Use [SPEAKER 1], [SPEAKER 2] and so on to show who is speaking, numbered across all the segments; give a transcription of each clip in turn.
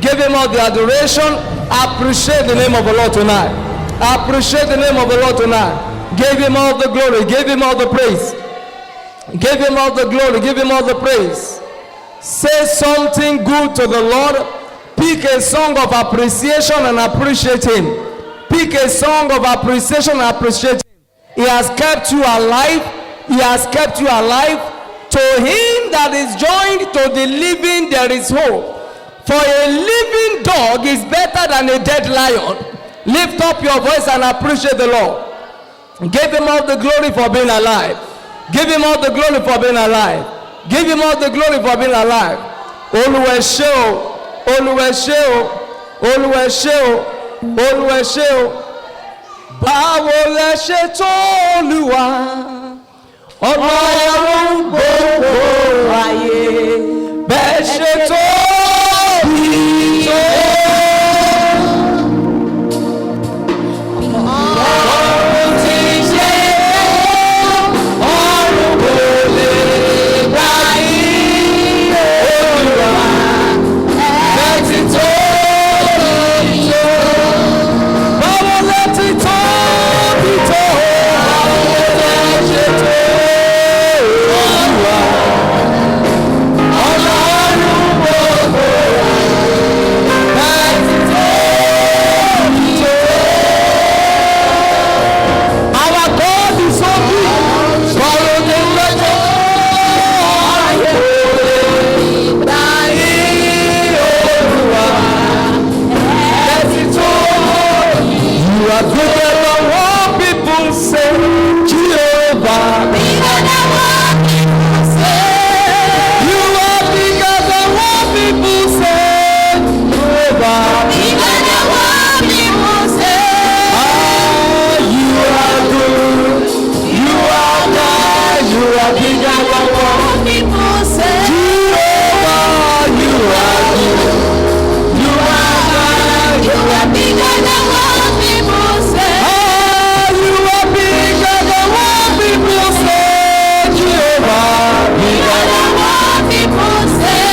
[SPEAKER 1] Give him all the adoration. Appreciate the name of the Lord tonight. Appreciate the name of the Lord tonight. Give him all the glory. Give him all the praise. Give him all the glory. Give him all the praise. Say something good to the Lord. Pick a song of appreciation and appreciate him. Pick a song of appreciation and appreciate him. He has kept you alive. He has kept you alive. To him that is joined to the living there is hope. For a living dog is better than a dead lion. Lift up your voice and appreciate the Lord. Give him all the glory for being alive. Give him all the glory for being alive. Give him all the glory for being alive. Olúwa ẹ ṣé o, Olúwa ẹ ṣé o, Olúwa ẹ ṣé o, Olúwa ẹ ṣé o. Báwo lẹ ṣe tó Olúwa? Ọlọ́run gbogbo ayé. Bẹ́ẹ̀ ṣe tóbi tó. Ọ̀run ti ṣe ọ̀run kò lè gbà yín Olúwa. Bẹ́ẹ̀ ti tóbi tó. Báwo lẹ ti tóbi tó? Báwo lẹ ṣe tó Olúwa? Ọlọ́run gbogbo bẹ́ẹ̀ ti tóbi tó. Our God is so big. Sọ̀rọ̀ ní lọ́jọ́ ayé òde láyé Olúwa. Bẹ́ẹ̀ ti tóbi. You are bigger than what people say. Jehovah. Bigger than what people say. You are bigger than what people say. Jehovah. Bigger than what people say. Ah, you are good. You are kind. You are bigger than what people say. Jehovah, you are good. You are kind. You are bigger than what people say. Ah, you are bigger than what people say. Jehovah, bigger than what people say.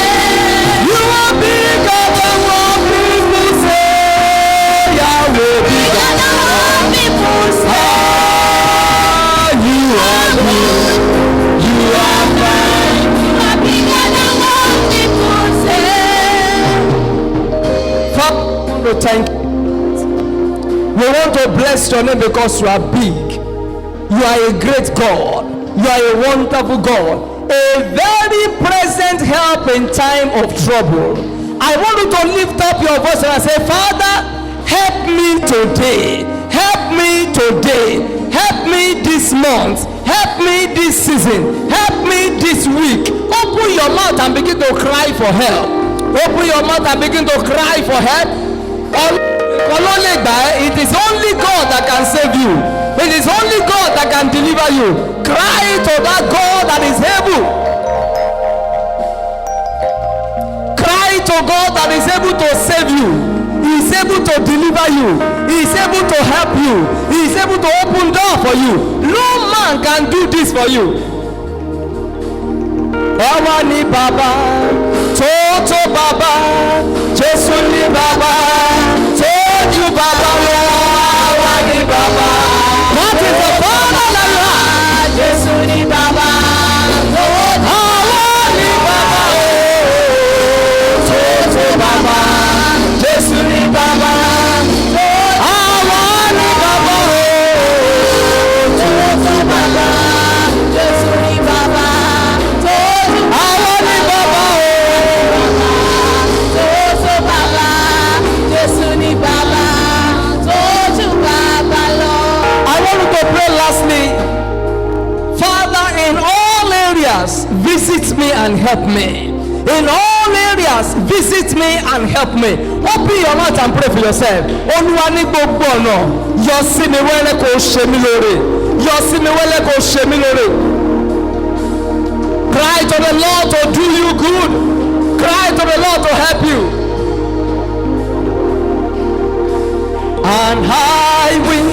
[SPEAKER 1] You are bigger than what people say. Yahweh, bigger than what people say. Ah, you are good. You are kind. You are bigger than what people say. Father, we want to thank you. We want to bless your name because you are big. You are a great God. You are a wonderful God. A very present help in time of trouble. I want you to lift up your voice and say, Father, help me today. Help me today. Help me this month. Help me this season. Help me this week. Open your mouth and begin to cry for help. Open your mouth and begin to cry for help. It is only God that can save you. It is only God that can deliver you. Cry to that God that is able. Cry to God that is able to save you. He is able to deliver you. He is able to help you. He is able to open door for you. No man can do this for you. Ọmọ ni bàbá, tótó bàbá, Jésù ni bàbá, tójú bàbá lọ, àwa ni bàbá. What is the Father that you are? Jésù ni bàbá, àwa ni bàbá, tótó bàbá, Jésù ni bàbá, àwa ni bàbá, tótó bàbá, Jésù ni bàbá. Visit me and help me. In all areas, visit me and help me. Open your mouth and pray for yourself. Olúwa ní gbogbo ọ̀nà, yọ sí mi wẹ́rẹ́ kó ṣe mí lóore. Yọ sí mi wẹ́rẹ́ kó ṣe mí lóore. Cry to the Lord to do you good. Cry to the Lord to help you. And I will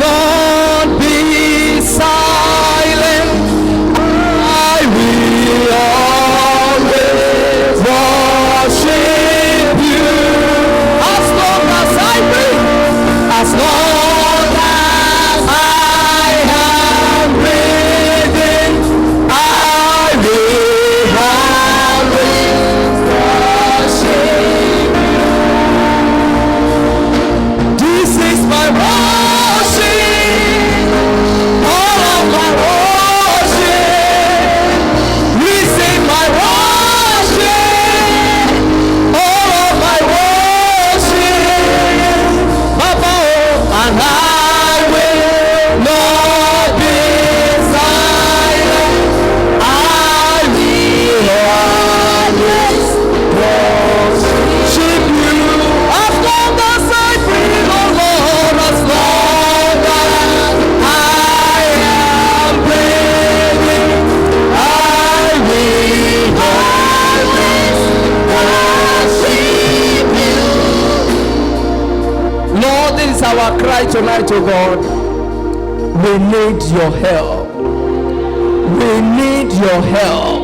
[SPEAKER 1] not be silent. I will always worship you. our cry tonight, oh God. We need your help. We need your help.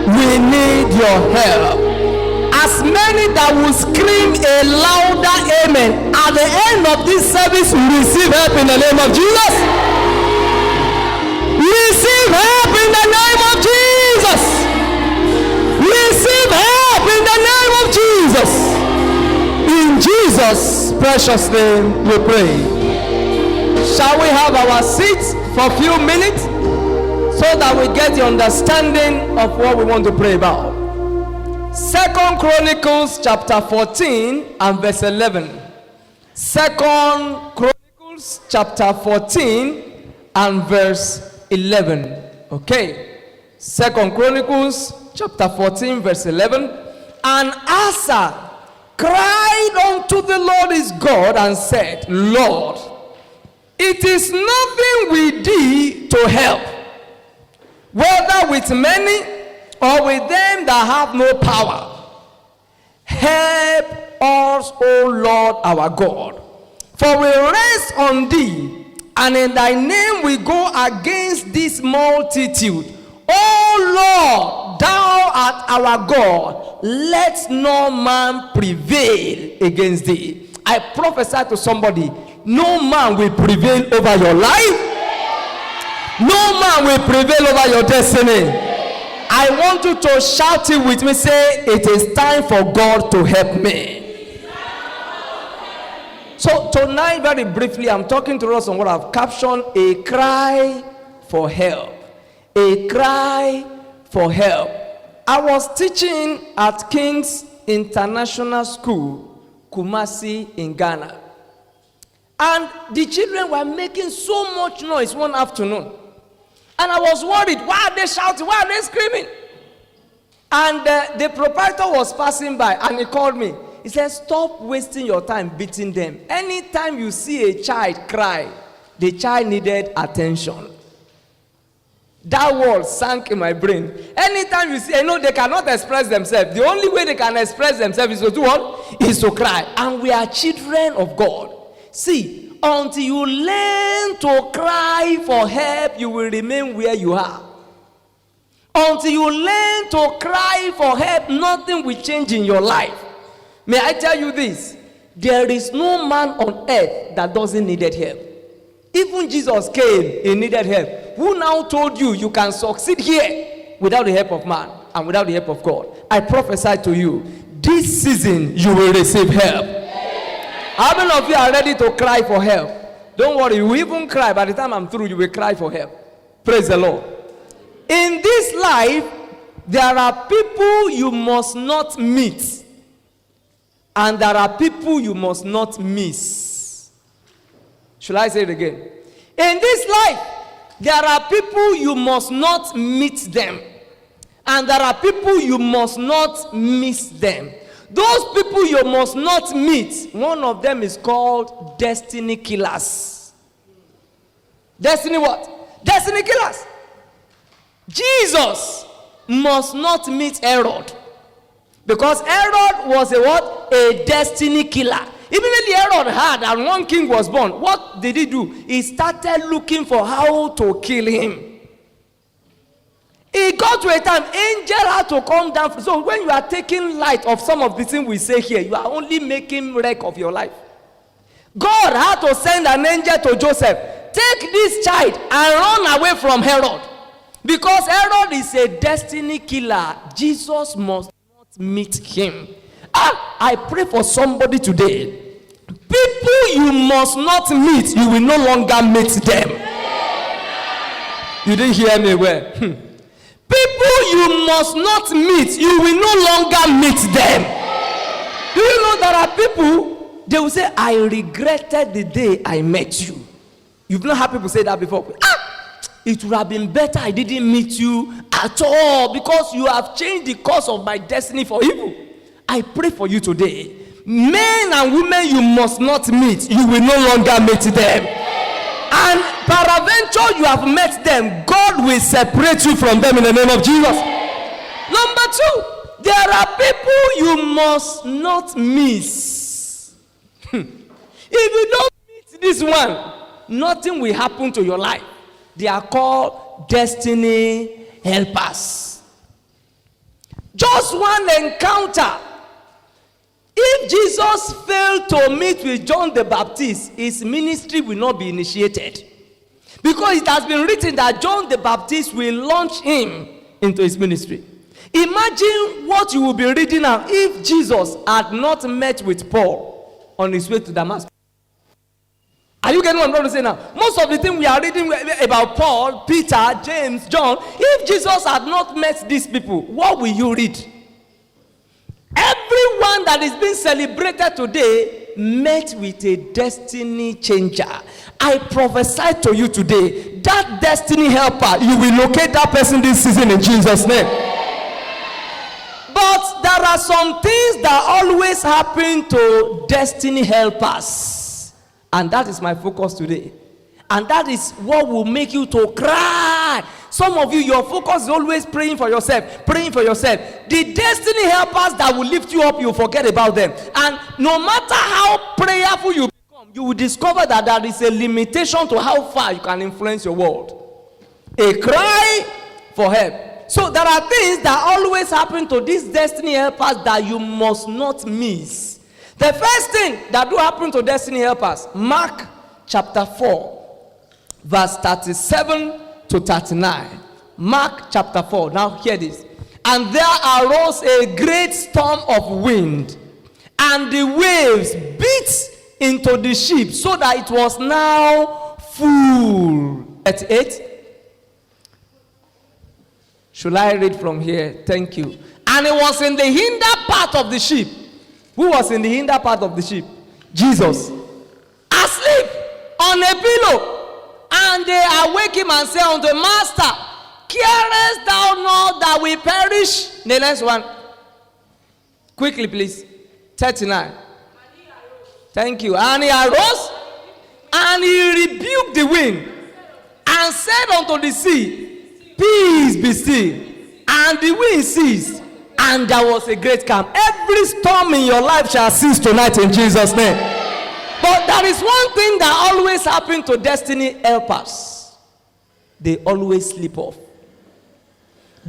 [SPEAKER 1] We need your help. As many that will scream a louder amen at the end of this service will receive help in the name of Jesus. Receive help in the name of Jesus. Receive help in the name of Jesus. In Jesus' precious name we pray. Shall we have our seats for a few minutes so that we get the understanding of what we want to pray about? 2 Chronicles chapter 14 and verse 11. 2 Chronicles chapter 14 and verse 11. Okay. 2 Chronicles chapter 14 verse 11. And Asa cried unto the Lord his God and said, Lord, it is nothing with thee to help, whether with many or with them that have no power. Help us, O Lord our God, for we rest on thee, and in thy name we go against this multitude. O Lord, thou art our God, let no man prevail against thee. I prophesy to somebody, no man will prevail over your life. No man will prevail over your destiny. I want you to shout it with me. Say, it is time for God to help me. So tonight, very briefly, I'm talking to us on what I've captioned, a cry for help. A cry for help. I was teaching at King's International School, Kumasi in Ghana. And the children were making so much noise one afternoon. And I was worried. Why are they shouting? Why are they screaming? And the proprietor was passing by and he called me. He said, stop wasting your time beating them. Anytime you see a child cry, the child needed attention. That word sank in my brain. Anytime you see, they cannot express themselves. The only way they can express themselves is to do what? Is to cry. And we are children of God. See, until you learn to cry for help, you will remain where you are. Until you learn to cry for help, nothing will change in your life. May I tell you this? There is no man on earth that doesn't need help. Even Jesus came, he needed help. Who now told you you can succeed here without the help of man and without the help of God? I prophesy to you, this season you will receive help. How many of you are ready to cry for help? Don't worry, you will even cry. By the time I'm through, you will cry for help. Praise the Lord. In this life, there are people you must not meet. And there are people you must not miss. Should I say it again? In this life, there are people you must not meet them. And there are people you must not miss them. Those people you must not meet, one of them is called destiny killers. Destiny what? Destiny killers. Jesus must not meet Herod. Because Herod was a what? A destiny killer. Immediately Herod heard and one king was born. What did he do? He started looking for how to kill him. It got to a time, angel had to come down. So when you are taking light of some of the things we say here, you are only making wreck of your life. God had to send an angel to Joseph. Take this child and run away from Herod. Because Herod is a destiny killer. Jesus must not meet him. I pray for somebody today. People you must not meet, you will no longer meet them. You didn't hear me well. People you must not meet, you will no longer meet them. Do you know there are people, they will say, I regretted the day I met you. You've not heard people say that before. It would have been better I didn't meet you at all because you have changed the course of my destiny for evil. I pray for you today. Men and women you must not meet, you will no longer meet them. And peradventure you have met them, God will separate you from them in the name of Jesus. Number two, there are people you must not miss. If you don't this one, nothing will happen to your life. They are called destiny helpers. Just one encounter. If Jesus failed to meet with John the Baptist, his ministry will not be initiated. Because it has been written that John the Baptist will launch him into his ministry. Imagine what you will be reading now if Jesus had not met with Paul on his way to Damascus. Are you getting what I'm trying to say now? Most of the things we are reading about Paul, Peter, James, John, if Jesus had not met these people, what will you read? Everyone that is being celebrated today met with a destiny changer. I prophesy to you today, that destiny helper, you will locate that person this season in Jesus' name. But there are some things that always happen to destiny helpers. And that is my focus today. And that is what will make you to cry. Some of you, your focus is always praying for yourself, praying for yourself. The destiny helpers that will lift you up, you forget about them. And no matter how prayerful you become, you will discover that there is a limitation to how far you can influence your world. A cry for help. So there are things that always happen to these destiny helpers that you must not miss. The first thing that do happen to destiny helpers, Mark chapter 4, verse 37 to 39. Mark chapter 4. Now hear this. And there arose a great storm of wind, and the waves beat into the ship, so that it was now full. 38. Should I read from here? Thank you. And it was in the hinder part of the ship. Who was in the hinder part of the ship? Jesus. Asleep on a pillow. And they awake him and say unto the master, carest thou not that we perish? The next one. Quickly, please. 39. Thank you. And he arose, and he rebuked the wind, and said unto the sea, peace be still. And the wind ceased, and there was a great calm. Every storm in your life shall cease tonight in Jesus' name. But there is one thing that always happens to destiny helpers. They always sleep off.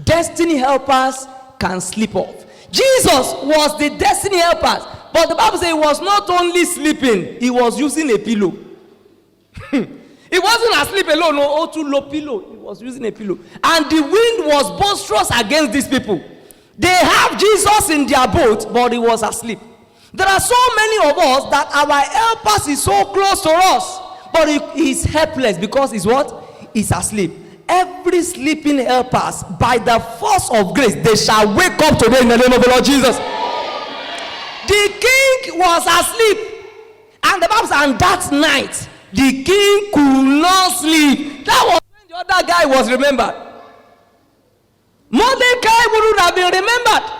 [SPEAKER 1] Destiny helpers can sleep off. Jesus was the destiny helper, but the Bible says he was not only sleeping, he was using a pillow. He wasn't asleep alone, no, too low pillow. He was using a pillow. And the wind was boisterous against these people. They have Jesus in their boat, but he was asleep. There are so many of us that our helpers is so close to us, but he is helpless because he's what? He's asleep. Every sleeping helpers, by the force of grace, they shall wake up today in the name of the Lord Jesus. The king was asleep, and the Bible says, and that night, the king could not sleep. That was when the other guy was remembered. Mordecai wouldn't have been remembered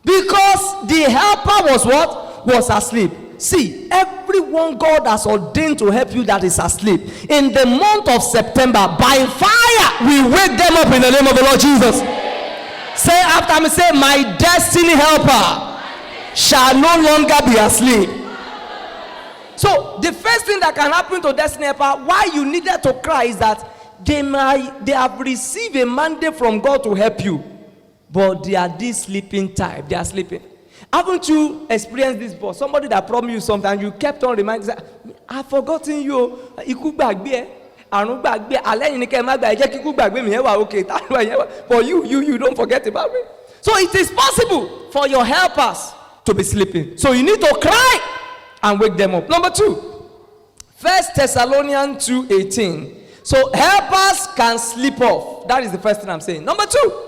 [SPEAKER 1] because the helper was what? Was asleep. See, everyone God has ordained to help you that is asleep, in the month of September, by fire, we wake them up in the name of the Lord Jesus. Say after me, say, my destiny helper shall no longer be asleep. So the first thing that can happen to destiny helper, why you needed to cry, is that they have received a mandate from God to help you, but they are this sleeping type. They are sleeping. Haven't you experienced this before? Somebody that promised you something and you kept on reminding, I've forgotten you. For you don't forget about me. So it is possible for your helpers to be sleeping. So you need to cry and wake them up. Number 2, 1 Thessalonians 2:18. So helpers can sleep off. That is the first thing I'm saying. Number 2,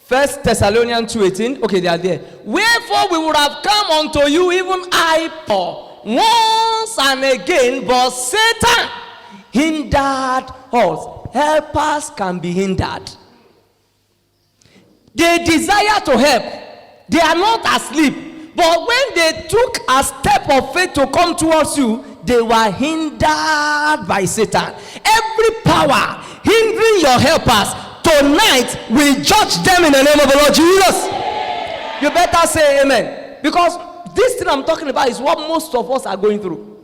[SPEAKER 1] 1 Thessalonians 2:18. Okay, they are there. Wherefore we would have come unto you, even I, Paul, once and again, but Satan hindered us. Helpers can be hindered. They desire to help. They are not asleep. But when they took a step of faith to come towards you, they were hindered by Satan. Every power hindering your helpers, tonight we judge them in the name of the Lord Jesus. You better say amen. Because this thing I'm talking about is what most of us are going through.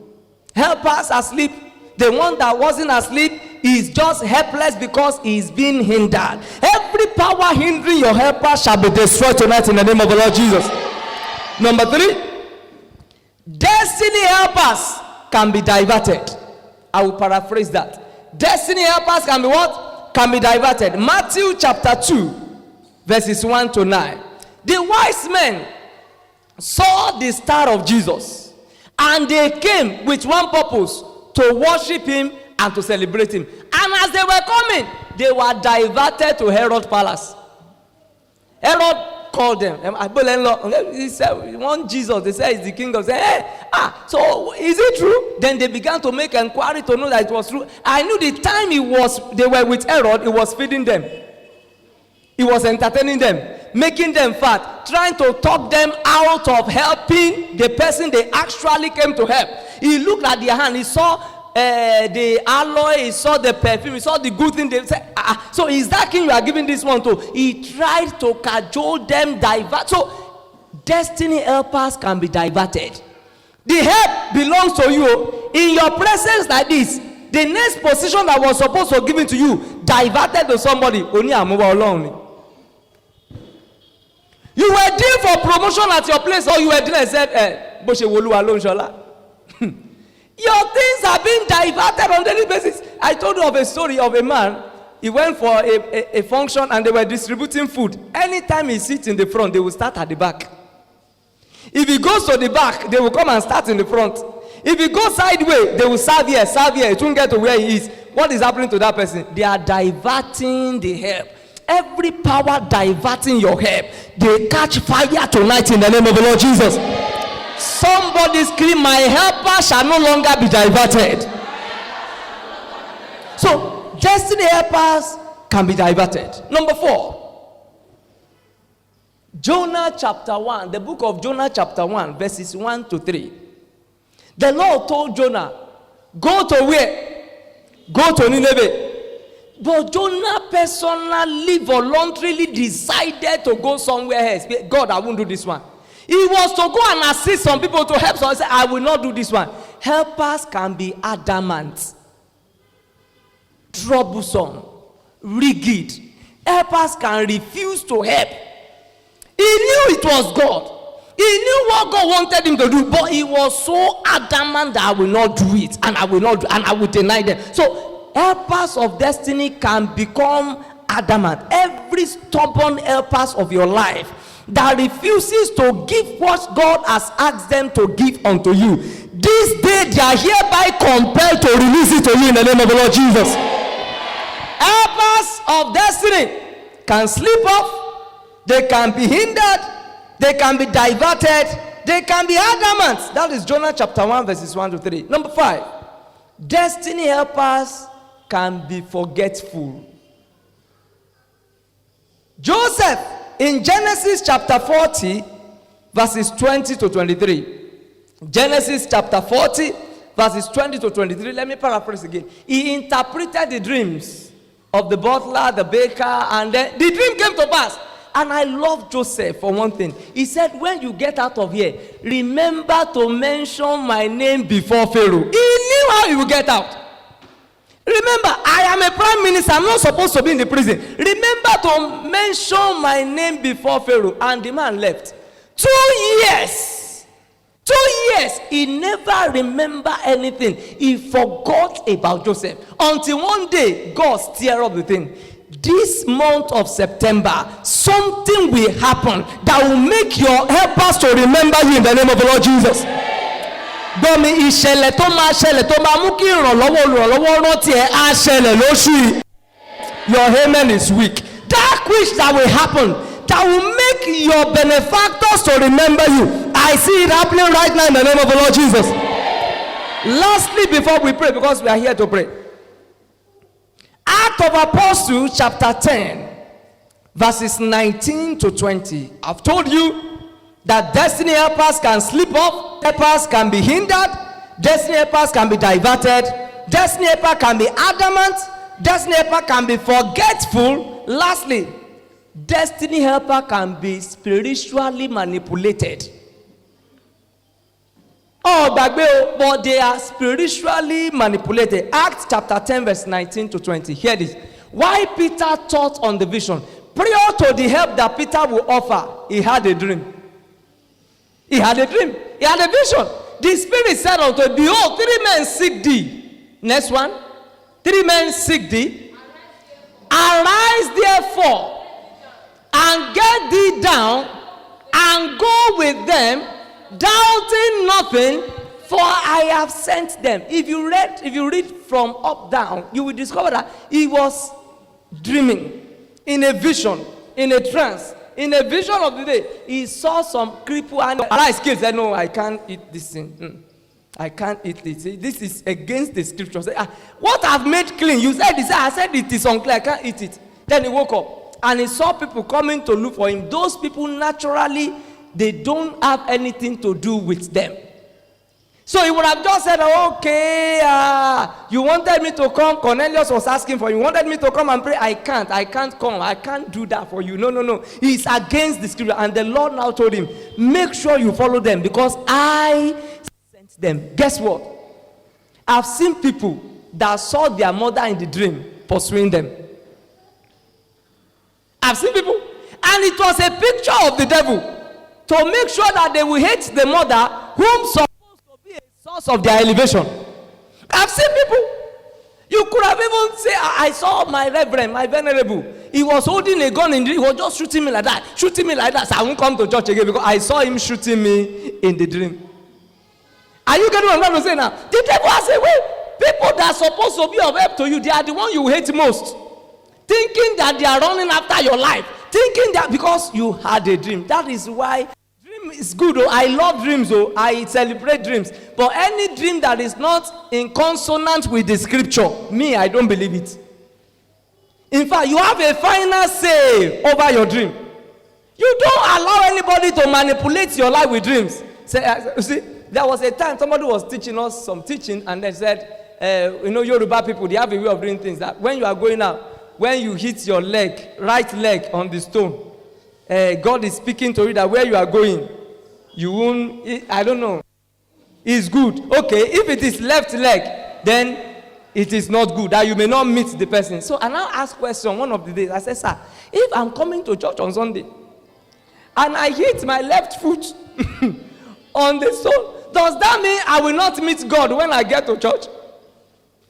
[SPEAKER 1] helpers asleep. The one that wasn't asleep is just helpless because he is being hindered. Every power hindering your helper shall be destroyed tonight in the name of the Lord Jesus. Number 3, destiny helpers can be diverted. I will paraphrase that. Destiny helpers can be what? Can be diverted. Matthew chapter 2, verses 1 to 9. The wise men saw the star of Jesus, and they came with one purpose, to worship him and to celebrate him. And as they were coming, they were diverted to Herod's palace. Herod called them. He said, "We want Jesus." They said, "He's the king of." So is it true? Then they began to make inquiry to know that it was true. I knew the time they were with Herod, he was feeding them. He was entertaining them, making them fat, trying to talk them out of helping the person they actually came to help. He looked at their hand, he saw the alloy, he saw the perfume, he saw the good thing. They said, so is that king you are giving this one to? He tried to cajole them, divert. So destiny helpers can be diverted. The help belongs to you. In your presence like this, the next position that was supposed to be given to you, diverted to somebody. You were due for promotion at your place, or you were due and said, your things are being diverted on a daily basis. I told you of a story of a man. He went for a function and they were distributing food. Anytime he sits in the front, they will start at the back. If he goes to the back, they will come and start in the front. If he goes sideways, they will serve here. It won't get to where he is. What is happening to that person? They are diverting the help. Every power diverting your help, they catch fire tonight in the name of the Lord Jesus. Somebody scream, "My helper shall no longer be diverted." So destiny helpers can be diverted. Number 4, Jonah chapter 1, the book of Jonah chapter 1, verses 1 to 3. The Lord told Jonah, go to where? Go to Nineveh. But Jonah personally, voluntarily decided to go somewhere else. God, I won't do this one. He was to go and assist some people to help. So I said, I will not do this one. Helpers can be adamant, troublesome, rigid. Helpers can refuse to help. He knew it was God. He knew what God wanted him to do, but he was so adamant that I will not do it, and I will not do, and I will deny them. So helpers of destiny can become adamant. Every stubborn helpers of your life that refuses to give what God has asked them to give unto you, this day they are hereby compelled to release it to you in the name of the Lord Jesus. Helpers of destiny can slip off, they can be hindered, they can be diverted, they can be adamant. That is Jonah chapter 1 verses 1 to 3. Number 5, destiny helpers can be forgetful. Joseph in Genesis chapter 40 verses 20 to 23. Genesis chapter 40 verses 20 to 23. Let me paraphrase again. He interpreted the dreams of the butler, the baker, and then the dream came to pass. And I love Joseph for one thing. He said, when you get out of here, remember to mention my name before Pharaoh. He knew how he would get out. Remember, I am a prime minister. I'm not supposed to be in the prison. Remember to mention my name before Pharaoh. And the man left. 2 years. 2 years. He never remembered anything. He forgot about Joseph. Until one day, God stirred up the thing. This month of September, something will happen that will make your helpers to remember you in the name of the Lord Jesus. Your amen is weak. That which that will happen, that will make your benefactors to remember you. I see it happening right now in the name of the Lord Jesus. Lastly, before we pray, because we are here to pray, Act of Apostles chapter 10 verses 19 to 20. I've told you that destiny helpers can slip off, helpers can be hindered, destiny helpers can be diverted, destiny helper can be adamant, destiny helper can be forgetful. Lastly, destiny helper can be spiritually manipulated. Oh, but they are spiritually manipulated. Acts chapter 10 verse 19 to 20. Hear this. Why Peter thought on the vision. Prior to the help that Peter will offer, he had a dream. He had a dream. He had a vision. The Spirit said unto him, behold, 3 men seek thee. Next one. 3 men seek thee. Arise therefore and get thee down and go with them, doubting nothing, for I have sent them. If you read from up down, you will discover that he was dreaming in a vision, in a trance, in a vision of the day. He saw some cripple and arise. Kids said, no, I can't eat this thing. I can't eat this. This is against the scriptures. What I've made clean, you said this. I said it is unclear. I can't eat it. Then he woke up and he saw people coming to look for him. Those people naturally, they don't have anything to do with them. So he would have just said, okay, you wanted me to come. Cornelius was asking for you. You wanted me to come and pray. I can't come. I can't do that for you. No. He's against the scripture. And the Lord now told him, make sure you follow them because I sent them. Guess what? I've seen people that saw their mother in the dream pursuing them. I've seen people. And it was a picture of the devil to make sure that they will hate the mother whom supposed to be a source of their elevation. I've seen people. You could have even said, I saw my reverend, my venerable. He was holding a gun in the dream. He was just shooting me like that. So I won't come to church again because I saw him shooting me in the dream. Are you getting what I'm trying to say now? The devil has a way. People that are supposed to be of help to you, they are the one you hate most. Thinking that they are running after your life. Thinking that because you had a dream. That is why dream is good. Oh, I love dreams. Oh, I celebrate dreams. But any dream that is not in consonance with the scripture, me, I don't believe it. In fact, you have a final say over your dream. You don't allow anybody to manipulate your life with dreams. You see, there was a time somebody was teaching us some teaching and they said, Yoruba people, they have a way of doing things that when you are going out, when you hit your leg, right leg on the stone, God is speaking to you that where you are going, you won't, I don't know, it's good. Okay, if it is left leg, then it is not good, that you may not meet the person. So I now ask question one of the days. I said, sir, if I'm coming to church on Sunday, and I hit my left foot on the stone, does that mean I will not meet God when I get to church?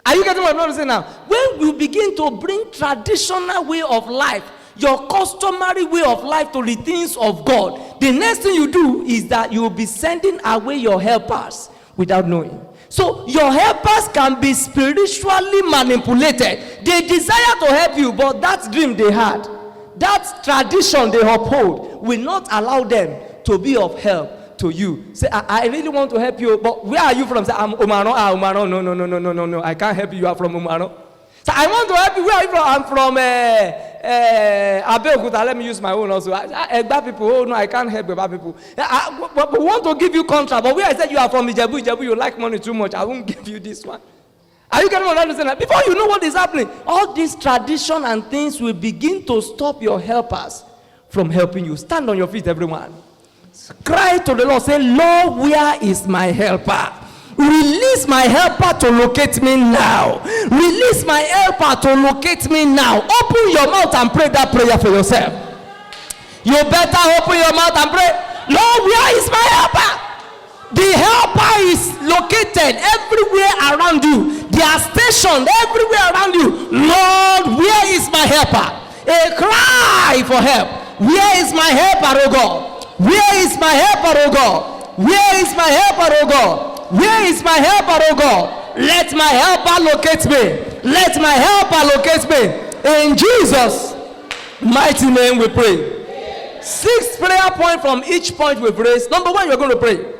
[SPEAKER 1] Are you getting what I'm trying to say now? When you begin to bring traditional way of life, your customary way of life to the things of God, the next thing you do is that you will be sending away your helpers without knowing. So your helpers can be spiritually manipulated. They desire to help you, but that dream they had, that tradition they uphold, will not allow them to be of help to you. Say, I really want to help you, but where are you from? Say, I'm Umaro. Umaro. No. I can't help you. You are from Umaro. So I want to help you. Where are you from? I'm from Abeokuta. Let me use my own also. Egba people. Oh no, I can't help Egba people. But we want to give you contract. But where I said you are from Ijebu, you like money too much. I won't give you this one. Are you getting what I'm saying? Before you know what is happening, all this tradition and things will begin to stop your helpers from helping you. Stand on your feet, everyone. Cry to the Lord, say, Lord, where is my helper? Release my helper to locate me now. Release my helper to locate me now. Open your mouth and pray that prayer for yourself. You better open your mouth and pray, Lord, where is my helper? The helper is located everywhere around you. They are stationed everywhere around you. Lord, where is my helper? A cry for help. Where is my helper, oh God? Where is my helper, oh God? Where is my helper, oh God? Where is my helper, oh God? Let my helper locate me. Let my helper locate me. In Jesus' mighty name we pray. 6 prayer points from each point we've raised. Number 1, you're going to pray,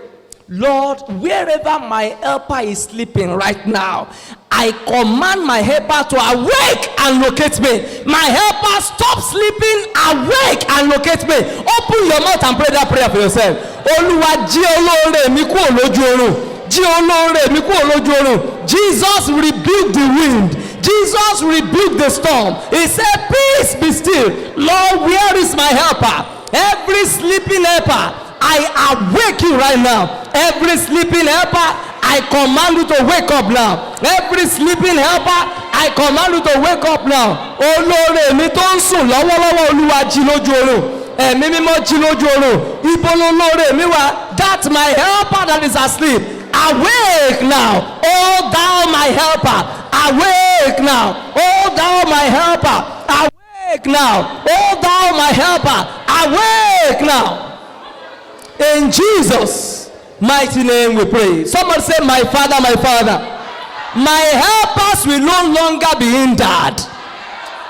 [SPEAKER 1] Lord, wherever my helper is sleeping right now, I command my helper to awake and locate me. My helper, stop sleeping, awake and locate me. Open your mouth and pray that prayer for yourself. Olúwa jí olóore mi kúrò lójú oorun. Jí olóore mi kúrò lójú oorun. Jesus rebuked the wind. Jesus rebuked the storm. He said, peace be still. Lord, where is my helper? Every sleeping helper, I awake you right now. Every sleeping helper, I command you to wake up now. Every sleeping helper, I command you to wake up now. Olóore mi tó ń sùn lọ́wọ́lọ́wọ́, Olúwa jí lójú oorun. Ẹ̀mí mímọ́ jí lójú oorun. Ibo lolóore mi wà? That's my helper that is asleep. Awake now, oh thou my helper. Awake now, oh thou my helper. Awake now, oh thou my helper. Awake now. In Jesus' mighty name we pray. Someone say, my Father, my Father. My helpers will no longer be hindered.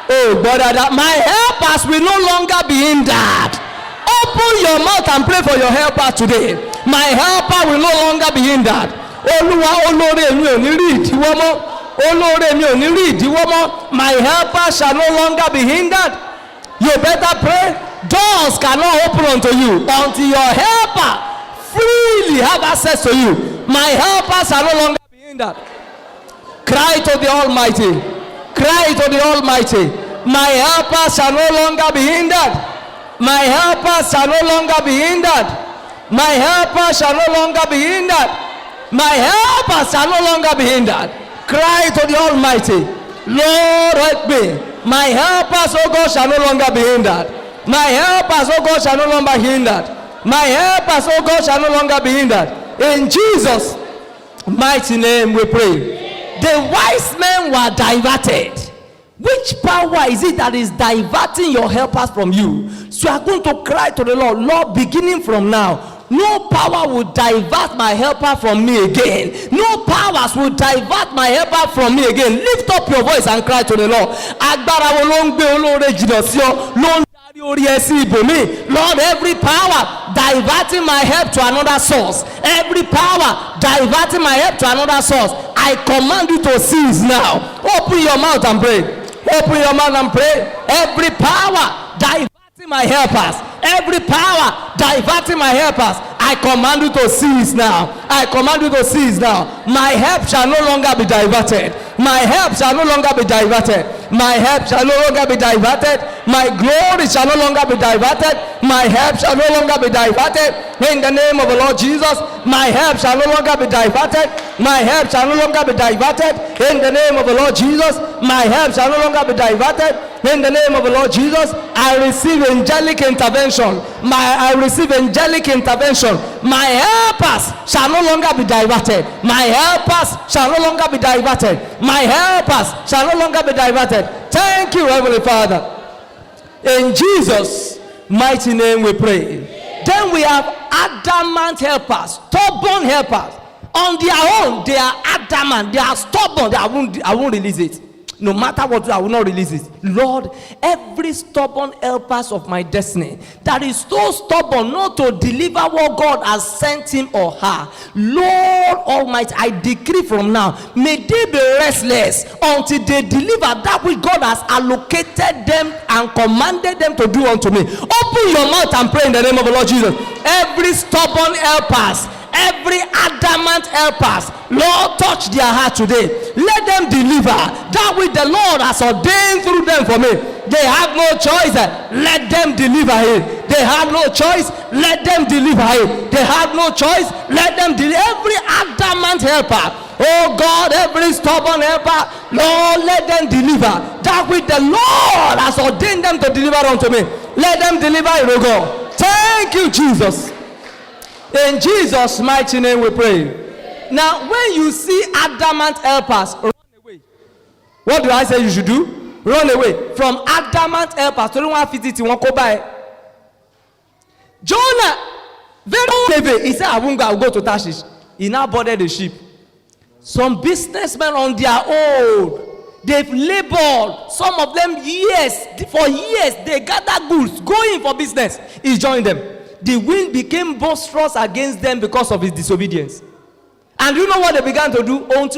[SPEAKER 1] Oh, brother, my helpers will no longer be hindered. Open your mouth and pray for your helper today. My helper will no longer be hindered. Olúwa olóore mi ò ní rí ìdíwọ́ mọ́. Olóore mi ò ní rí ìdíwọ́ mọ́. My helper shall no longer be hindered. You better pray. Doors cannot open unto you until your helper freely have access to you. My helper shall no longer be hindered. Cry to the Almighty. Cry to the Almighty. My helper shall no longer be hindered. My helper shall no longer be hindered. My helper shall no longer be hindered. My helper shall no longer be hindered. Cry to the Almighty. Lord, help me. My helpers, oh God, shall no longer be hindered. My helpers, oh God, shall no longer be hindered. My helpers, oh God, shall no longer be hindered. In Jesus' mighty name we pray. The wise men were diverted. Which power is it that is diverting your helpers from you? So you are going to cry to the Lord. Lord, beginning from now, no power will divert my helper from me again. No powers will divert my helper from me again. Lift up your voice and cry to the Lord. Agbára wo ló ń gbé olóore jìnnà sí ọ, ló ń darí orí ẹ sí ibòmíì. Lord, every power diverting my help to another source, every power diverting my help to another source, I command you to cease now. Open your mouth and pray. Open your mouth and pray. Every power diverting my helpers, every power diverting my helpers, I command you to cease now. I command you to cease now. My help shall no longer be diverted. My help shall no longer be diverted. My help shall no longer be diverted. My glory shall no longer be diverted. My help shall no longer be diverted. In the name of the Lord Jesus, my help shall no longer be diverted. My help shall no longer be diverted. In the name of the Lord Jesus, my help shall no longer be diverted. In the name of the Lord Jesus, I receive angelic intervention. I receive angelic intervention. My helpers shall no longer be diverted. My helpers shall no longer be diverted. My helpers shall no longer be diverted. Thank you, Heavenly Father. In Jesus' mighty name we pray. Then we have adamant helpers, stubborn helpers. On their own, they are adamant, they are stubborn. I won't release it. No matter what, I will not release it. Lord, every stubborn helpers of my destiny that is so stubborn not to deliver what God has sent him or her, Lord Almighty, I decree from now, may they be restless until they deliver that which God has allocated them and commanded them to do unto me. Open your mouth and pray in the name of the Lord Jesus. Every stubborn helpers, every adamant helpers, Lord, touch their heart today. Let them deliver that which the Lord has ordained through them for me. They have no choice. Let them deliver it. They have no choice. Let them deliver it. They have no choice. Let them deliver. Every adamant helper, oh God, every stubborn helper, Lord, let them deliver that which the Lord has ordained them to deliver unto me. Let them deliver it, oh God. Thank you, Jesus. In Jesus' mighty name we pray. Now, when you see adamant helpers, run away. What do I say you should do? Run away from adamant helpers. Jonah, very he said, I won't go to Tarshish. He now boarded the ship. Some businessmen on their own, they've labored, some of them for years, they gather goods, going for business. He joined them. The wind became boisterous against them because of his disobedience. And you know what they began to do? And guess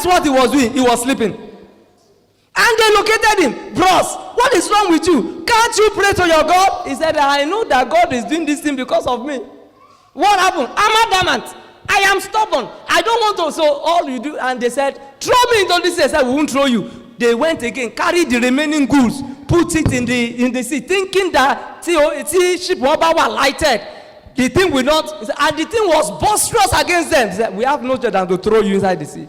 [SPEAKER 1] what he was doing? He was sleeping. And they located him. Bros, what is wrong with you? Can't you pray to your God? He said, I know that God is doing this thing because of me. What happened? I'm adamant. I am stubborn. I don't want to. So all you do, and they said, throw me into this. I said, we won't throw you. They went again, carried the remaining goods, put it in the sea, thinking that ship were lighted. The thing will not, and the thing was boisterous against them. They said, we have no choice than to throw you inside the sea.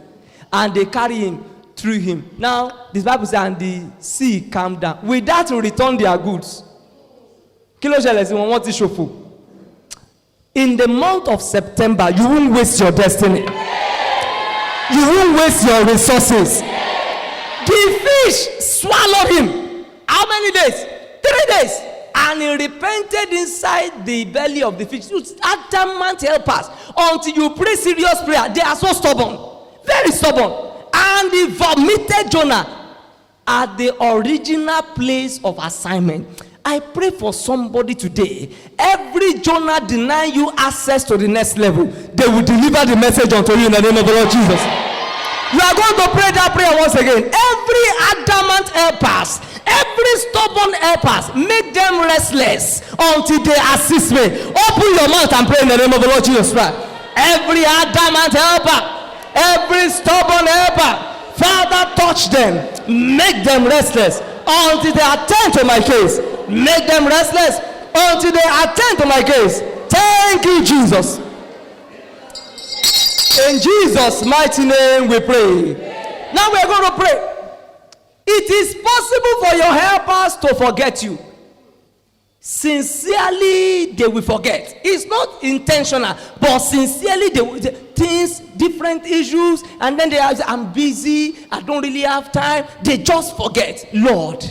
[SPEAKER 1] And they carry him, threw him. Now, this Bible says, and the sea calmed down. With that, to return their goods. In the month of September, you won't waste your destiny. You won't waste your resources. The fish swallowed him. How many days? 3 days. And he repented inside the belly of the fish. Adamant help us. Until you pray serious prayer, they are so stubborn. Very stubborn. And he vomited Jonah at the original place of assignment. I pray for somebody today. Every Jonah denying you access to the next level, they will deliver the message unto you in the name of the Lord Jesus. You are going to pray that prayer once again. Every adamant helpers, every stubborn helpers, make them restless until they assist me. Open your mouth and pray in the name of the Lord Jesus Christ. Every adamant helper, every stubborn helper, Father, touch them, make them restless until they attend to my case. Make them restless until they attend to my case. Thank you, Jesus. In Jesus' mighty name we pray. Now we are going to pray. It is possible for your helpers to forget you. Sincerely, they will forget. It's not intentional, but sincerely, they will, things, different issues, and then they are, I'm busy, I don't really have time. They just forget. Lord,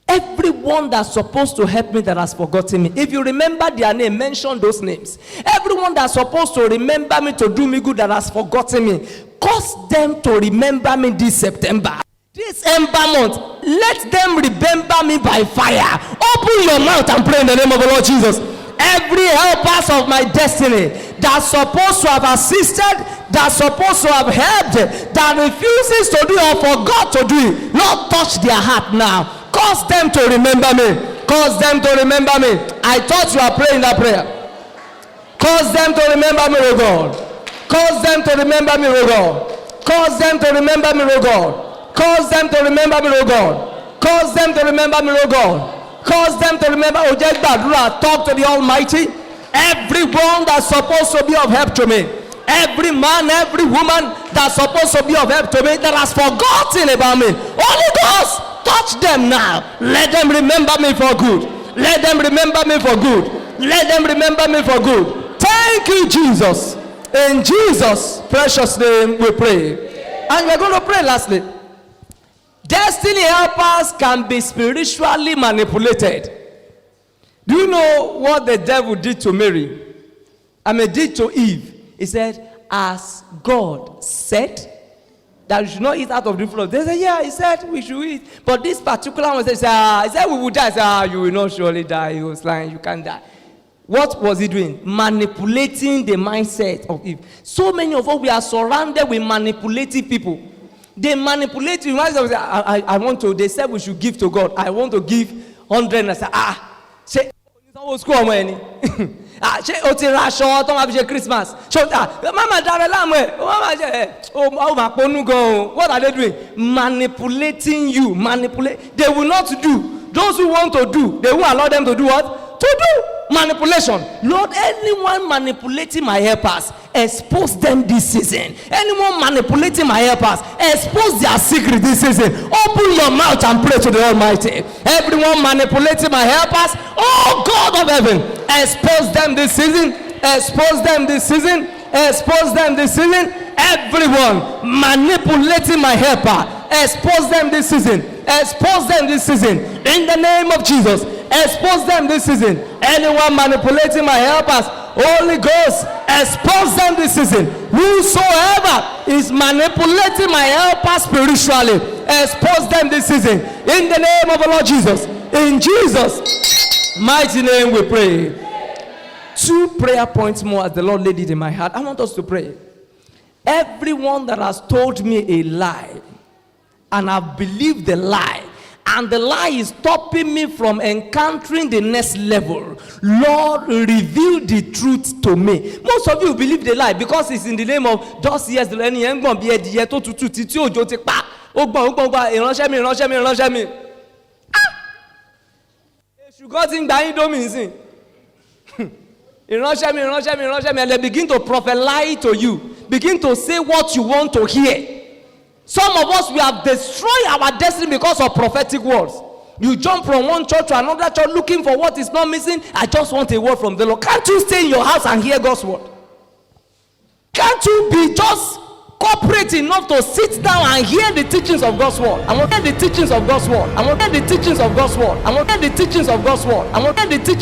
[SPEAKER 1] everyone that's supposed to help me that has forgotten me, if you remember their name, mention those names. Everyone that's supposed to remember me to do me good that has forgotten me, cause them to remember me this September. This ember month, let them remember me by fire. Open your mouth and pray in the name of the Lord Jesus. Every helpers of my destiny that's supposed to have assisted, that's supposed to have helped, that refuses to do or forgot to do it, Lord, touch their heart now. Cause them to remember me. Cause them to remember me. I thought you are praying that prayer. Cause them to remember me, O God. Cause them to remember me, O God. Cause them to remember me, O God. Cause them to remember me, O God. Cause them to remember me, O God. Cause them to remember, O God. Talk to the Almighty. Everyone that's supposed to be of help to me. Every man, every woman that's supposed to be of help to me that has forgotten about me. Holy Ghost, touch them now. Let them remember me for good. Let them remember me for good. Let them remember me for good. Thank you, Jesus. In Jesus' precious name we pray. And we're going to pray lastly. Destiny helpers can be spiritually manipulated. Do you know what the devil did to Mary? Did to Eve. He said, as God said that we should not eat out of the fruit. They said, yeah, he said we should eat. But this particular one said, he said we will die. He said, you will not surely die. He was lying, you can't die. What was he doing? Manipulating the mindset of Eve. So many of us, we are surrounded with manipulative people. They manipulate you. I want to, they said we should give to God. I want to give 100. And I said, say, ṣé o ti ra aṣọ tó máa fi ṣe Christmas? Mama dare láàmú ẹ̀, mama jẹ́ ó máa ponú gan-an. What are they doing? Manipulating you. They will not do. Those who want to do, they won't allow them to do what? To do. Manipulation. Lord, anyone manipulating my helpers, expose them this season. Anyone manipulating my helpers, expose their secret this season. Open your mouth and pray to the Almighty. Everyone manipulating my helpers, oh God of heaven, expose them this season. Expose them this season. Expose them this season. Everyone manipulating my helper, expose them this season. Expose them this season. In the name of Jesus. Expose them this season. Anyone manipulating my helpers, Holy Ghost, expose them this season. Whosoever is manipulating my helpers spiritually, expose them this season. In the name of the Lord Jesus. In Jesus' mighty name we pray. 2 prayer points more as the Lord laid it in my heart. I want us to pray. Everyone that has told me a lie, and I've believed the lie, and the lie is stopping me from encountering the next level, Lord, reveal the truth to me. Most of you believe the lie because it's in the name of just yes, the any young be a to ìránṣẹ́ mi. ṣùgbọ́n tí ń gba indomie sí ìránṣẹ́ mi and they begin to prophesy to you, begin to say what you want to hear. Some of us, we have destroyed our destiny because of prophetic words. You jump from one church to another church looking for what is not missing. I just want a word from the Lord. Can't you stay in your house and hear God's word? Can't you be just corporate enough to sit down and hear the teachings of God's word? I want to hear the teachings of God's word. I want to hear the teachings of God's word. I want to hear the teachings of God's word. I want to hear the teachings